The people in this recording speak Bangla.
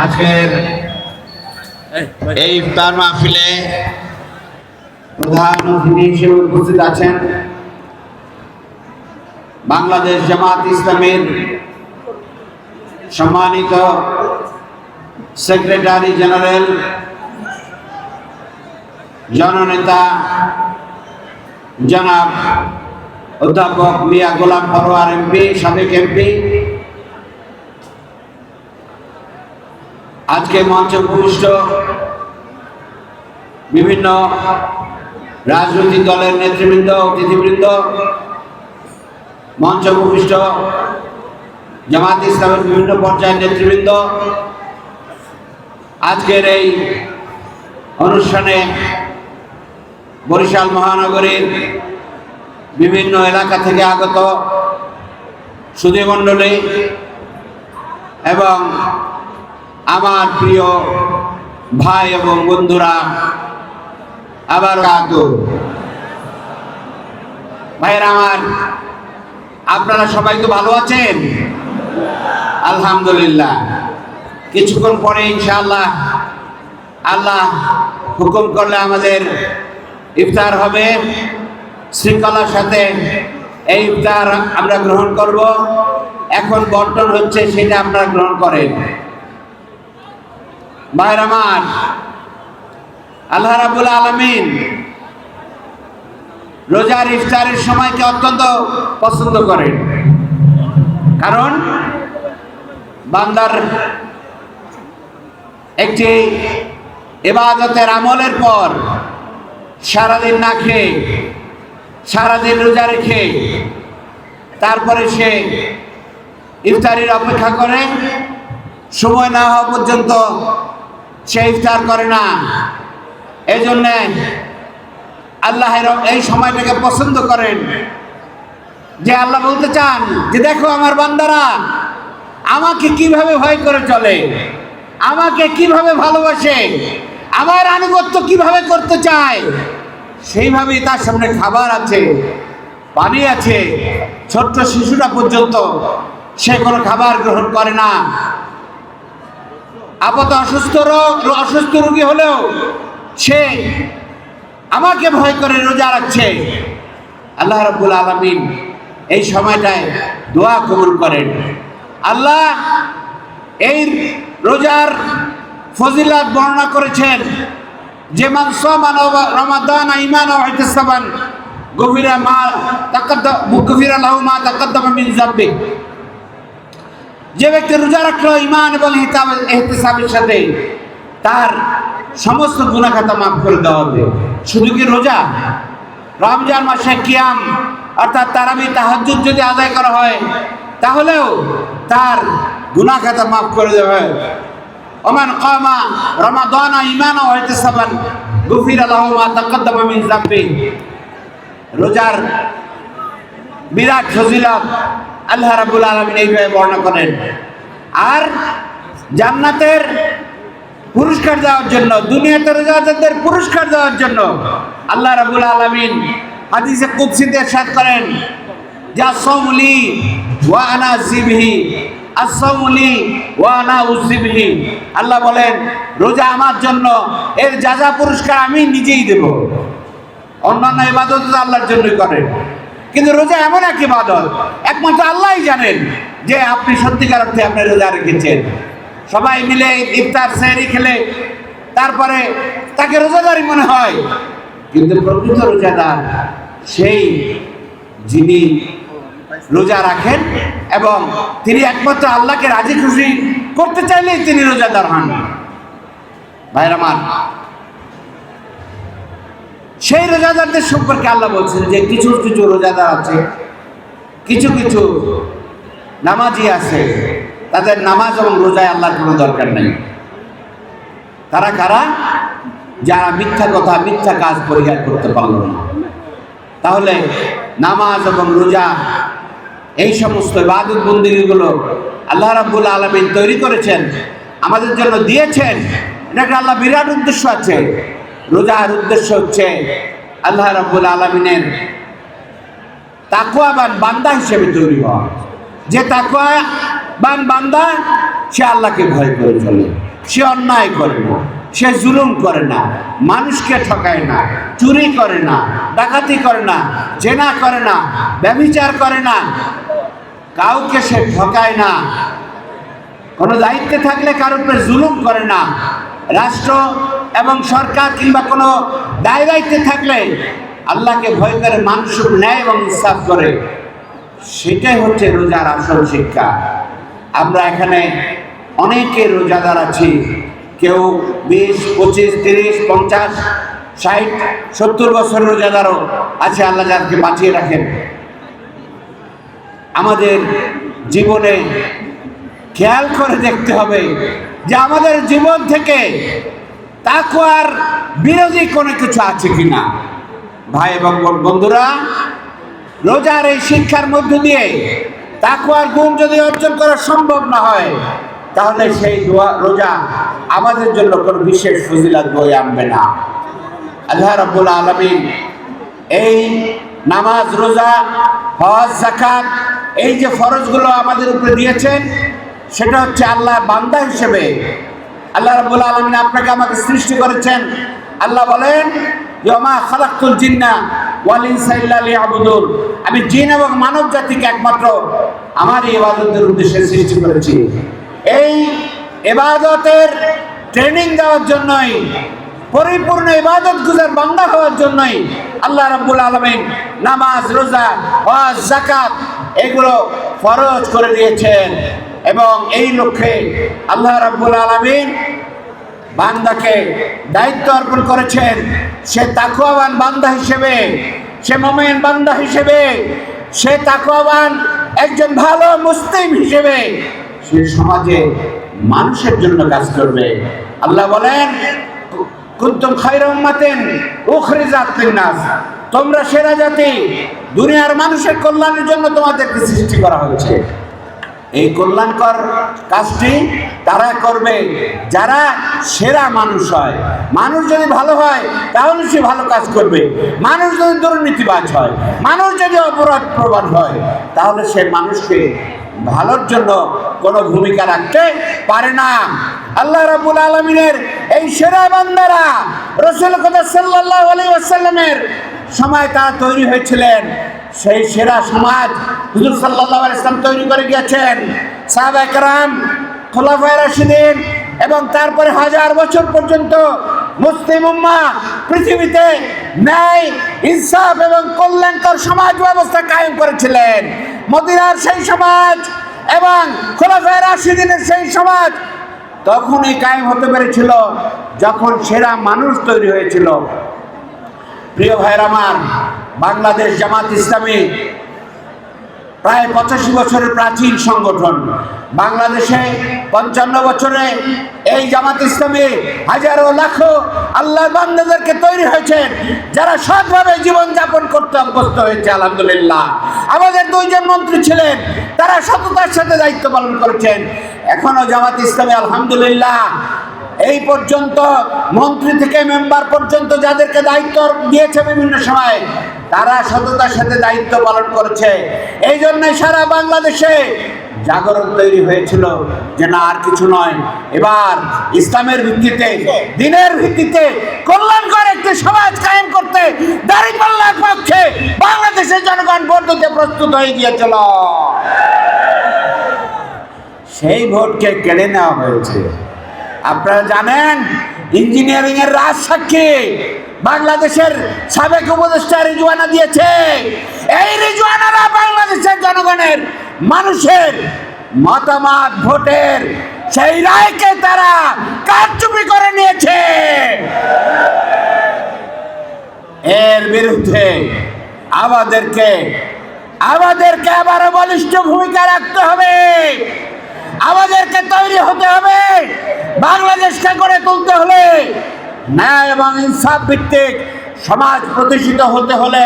আজকের এই ইফতার মাহফিলে প্রধান অতিথি হিসেবে উপস্থিত আছেন বাংলাদেশ জামাত ইসলামীর সম্মানিত সেক্রেটারি জেনারেল জননেতা জনাব অধ্যাপক মিয়া গোলাম পরোয়ার এমপি, সাবেক এমপি। আজকে মঞ্চে উপবিষ্ট বিভিন্ন রাজনৈতিক দলের নেতৃবৃন্দ, অতিথিবৃন্দ, মঞ্চে উপবিষ্ট জামাত ইসলামের বিভিন্ন পর্যায়ের নেতৃবৃন্দ, আজকের এই অনুষ্ঠানে বরিশাল মহানগরীর বিভিন্ন এলাকা থেকে আগত সুধীমণ্ডলী এবং আমার প্রিয় ভাই এবং বন্ধুরা, আবার ভাইয়েরা আমার, আপনারা সবাই তো ভালো আছেন? আলহামদুলিল্লাহ। কিছুক্ষণ পরে ইনশাআল্লাহ আল্লাহ হুকুম করলে আমাদের ইফতার হবে। শৃঙ্খলার সাথে এই ইফতার আমরা গ্রহণ করব। এখন বন্টন হচ্ছে, সেটা আপনারা গ্রহণ করেন। ভাইয়েরা আমার, আল্লাহ রাব্বুল আলামিন রোজার ইফতারের সময়কে অত্যন্ত পছন্দ করেন, কারণ বান্দার একটি ইবাদতের আমলের পর সারাদিন না খেয়ে, সারাদিন রোজা রেখে তারপরে সে ইফতারির অপেক্ষা করে, সময় না হওয়া পর্যন্ত সে ইফতার করে না। এই জন্যে আল্লাহ এই সময়টাকে পছন্দ করেন, যে আল্লাহ বলতে চান যে দেখো আমার বান্দারা আমাকে কিভাবে ভয় করে চলে, আমাকে কিভাবে ভালোবাসে, আমার আনুগত্য কিভাবে করতে চায়। সেইভাবেই তার সামনে খাবার আছে, পানি আছে। ছোট্ট শিশুরা পর্যন্ত সে কোনো খাবার গ্রহণ করে না। আপাতত অসুস্থ রোগী হলেও সে আমাকে ভয় করে রোজা রাখছে। আল্লাহ রাব্বুল আলামিন এই সময়টায় দোয়া কবুল করেন। আল্লাহ এই রোজার ফজিলত বর্ণনা করেছেন যে মান সামা রমাদান ঈমানান ওয়া ইহতিসাবান গফিরা লাহু মা তাকাদ্দামা মিন যামবি। যে ব্যক্তি রোজা রাখলো ঈমান এবং ইহতিসাবের সাথে, তার সমস্ত গুনাহ খাতা মাফ করে দেওয়া হবে। শুধু কি রোজা, রমজান মাসে কিয়াম অর্থাৎ তারাবি তাহাজ্জুদ যদি আদায় করা হয় তাহলেও তার গুনাহ খাতা মাফ করে দেওয়া হয়। ওমান কামা রমাদান ঈমানান ওয়া ইহতিসাবান গফিরা লাহু মা তাকাদ্দামা মিন যামবি। রোজার বিরাট ফজিলত আল্লাহ রাব্বুল আলামিন এইভাবে বর্ণনা করেন। আর জান্নাতের পুরস্কার দেওয়ার জন্য, দুনিয়াতে রোজাদারদের পুরস্কার দেওয়ার জন্য আল্লাহ রাব্বুল আলামিন হাদিসে কুদসিতে ইরশাদ করেন যে আস-সাওমু লি ওয়া আনা জিবহি, আস-সাওমু লি ওয়া আনা উযিবহি। আল্লাহ বলেন রোজা আমার জন্য, এর যা পুরস্কার আমি নিজেই দেব। অন্যান্য ইবাদত আল্লাহর জন্যই করেন, কিন্তু রোজা এমন এক ইবাদত একমাত্র আল্লাহই জানেন যে আপনি সত্যিকার অর্থে আপনি রোজা রেখেছেন। সবাই মিলে ইফতার সেহরি খেলে তারপরে তাকে রোজাদারই মনে হয়, কিন্তু প্রকৃত রোজাদার সেই যিনি রোজা রাখেন এবং তিনি একমাত্র আল্লাহকে রাজি খুশি করতে চাইলেই তিনি রোজাদার হন। ভাইরা আমার, সেই রোজাদারদের সম্পর্কে আল্লাহ বলছেন যে কিছু কিছু রোজাদার আছে, কিছু কিছু নামাজি আছে, তাদের নামাজ এবং রোজায় আল্লাহর কোনো দরকার নেই। তারা কারা? যারা মিথ্যা কথা, মিথ্যা কাজ পরিহার করতে পারল না। তাহলে নামাজ এবং রোজা, এই সমস্ত ইবাদত বন্দেগীগুলো আল্লাহ রাব্বুল আলামিন তৈরি করেছেন, আমাদের জন্য দিয়েছেন। এটাকে আল্লাহ বিরাট উদ্দেশ্য আছে। রোজার উদ্দেশ্য হচ্ছে আল্লাহ রাব্বুল আলামিনের তাকওয়াবান বান্দা হিসেবে তৈরি হওয়া। যে তাকওয়া বান্দা, সে আল্লাহকে ভয় করে চলে, সে অন্যায় করে না, সে জুলুম করে না, মানুষকে ঠকায় না, চুরি করে না, ডাকাতি করে না, জেনা করে না, ব্যভিচার করে না, কাউকে সে ঠকায় না, কোনো দায়িত্বে থাকলে কারোর উপরে জুলুম করে না, রাষ্ট্র এবং সরকার কিংবা কোনো দায় দায়িত্বে থাকলে আল্লাহকে ভয় করে মানুষের ন্যায় এবং ইনসাফ করে। সেটাই হচ্ছে রোজার আসল শিক্ষা। আমরা এখানে অনেকে রোজাদার আছি, কেউ 20, 25, 30, 50, 60, 70 বছর রোজাদারও আছে। আল্লাহ যাদেরকে বাঁচিয়ে রাখেন। আমাদের জীবনে খেয়াল করে দেখতে হবে যে আমাদের জীবন থেকে তাকওয়ার বিরোধী কোনো কিছু আছে কিনা। ভাই এবং বন্ধুরা, রোজার এই শিক্ষার মধ্য দিয়ে তাকওয়ার গুণ যদি অর্জন করা সম্ভব না হয়, তাহলে সেই রোজা আমাদের জন্য কোনো বিশেষ ফজিলত বয়ে আনবে না। আল্লাহ রাব্বুল আলামিন এই নামাজ, রোজা, হজ, যাকাত, এই যে ফরজগুলো আমাদের উপরে দিয়েছেন, সেটা হচ্ছে আল্লাহর বান্দা হিসেবে। আল্লাহ রাব্বুল আলামিন আপনাকে আমাকে সৃষ্টি করেছেন। আল্লাহ বলেন, ওয়ামা খালাকতুল জিন্না ওয়াল ইনসা ইল্লা লিয়াবুদুন, আমি জিন এবং মানব জাতিকে একমাত্র আমার ইবাদতের উদ্দেশ্যে সৃষ্টি করেছি। এই ইবাদতের ট্রেনিং দেওয়ার জন্যই, পরিপূর্ণ ইবাদত গুজার বান্দা হওয়ার জন্যই আল্লাহ রাব্বুল আলামিন নামাজ, রোজা, হজ, যাকাত এগুলো ফরজ করে দিয়েছেন। এবং এই লক্ষ্যে আল্লাহ রাব্বুল আলামিন বান্দাকে দায়িত্ব অর্পণ করেছেন। সে তাকওয়াবান বান্দা হিসেবে, সে মুমিন বান্দা হিসেবে, সে তাকওয়াবান একজন ভালো মুসলিম হিসেবে সে সমাজে মানুষের জন্য কাজ করবে। আল্লাহ বলেন, কুনতুম খায়রা উম্মাতিন উখরিজাত লিন-নাস, তোমরা সেরা জাতি, দুনিয়ার মানুষের কল্যাণের জন্য তোমাদেরকে সৃষ্টি করা হয়েছে। এই কল্যাণকর কাজটি তারা করবে যারা সেরা মানুষ হয়। মানুষ যদি ভালো হয় তাহলে সে ভালো কাজ করবে। মানুষ যদি দুর্নীতিবাজ হয়, মানুষ যদি অপরাধ প্রবণ হয়, তাহলে সে মানুষকে ভালোর জন্য কোনো ভূমিকা রাখতে পারে না। আল্লাহ রাব্বুল আলামিনের এই সেরা বান্দারা রাসূল সাল্লাল্লাহু আলাইহি ওয়াসাল্লামের সময় তারা তৈরি হয়েছিলেন। সেই সেরা সমাজ হুজুর সাল্লাল্লাহু আলাইহি ওয়াসাল্লাম তৈরি করে গিয়েছেন। সাহাবায়ে কেরাম, খোলাফায়ে রাশিদিন এবং তারপরে 1000 বছর পর্যন্ত মুসলিম উম্মাহ পৃথিবীতে ন্যায়, ইনসাফ এবং কল্যাণকর সমাজ ব্যবস্থা কায়েম করেছিলেন। মদিনার সেই সমাজ এবং খোলাফায়ে রাশিদিনের সেই সমাজ তখনই কায়েম হতে পেরেছিল যখন সেরা মানুষ তৈরি হয়েছিল। প্রিয় ভাইয়ের আমার, বাংলাদেশ জামাত ইসলামী প্রায় 85 বছরের প্রাচীন সংগঠন। বাংলাদেশে 55 বছরে এই জামাত ইসলামী হাজারো লাখো আল্লাহর বান্দাদেরকে তৈরি হয়েছে যারা সৎভাবে জীবনযাপন করতে অভ্যস্ত হয়েছে। আলহামদুলিল্লাহ, আমাদের 2 জন মন্ত্রী ছিলেন, তারা সততার সাথে দায়িত্ব পালন করেছেন। এখনো জামাত ইসলামী আলহামদুলিল্লাহ এই পর্যন্ত মন্ত্রী থেকে মেম্বার পর্যন্ত যাদেরকে দায়িত্ব দিয়েছে বিভিন্ন সময়, তারা সততার সাথে দায়িত্ব পালন করেছে। এই জন্যই সারা বাংলাদেশে জাগরণ তৈরি হয়েছিল যে না, আর কিছু নয়, এবার ইসলামের ভিত্তিতে, দ্বীনের ভিত্তিতে কল্যাণকর একটি সমাজ কায়েম করতে দাঁড়িপাল্লার পক্ষে বাংলাদেশের জনগণ ভোট দিতে প্রস্তুত হয়ে গিয়েছিল। সেই ভোটকে কেড়ে নেওয়া হয়েছে। আপনারা জানেন, ইঞ্জিনিয়ারিং এর রাজসাক্ষী বাংলাদেশের সাবেক উপদেষ্টা রিজওয়ানা দিয়েছে। এই রিজওয়ানারা বাংলাদেশের জনগণের, মানুষের মতামত, ভোটের সেই রায়কে তারা কারচুপি করে নিয়েছে। এর বিরুদ্ধে আমাদেরকে আবারও বলিষ্ঠ ভূমিকা রাখতে হবে। আমাদেরকে তৈরি হতে হবে। বাংলাদেশকে গড়ে তুলতে হলে, ন্যায় এবং ইনসাফ ভিত্তিক সমাজ প্রতিষ্ঠিত হতে হলে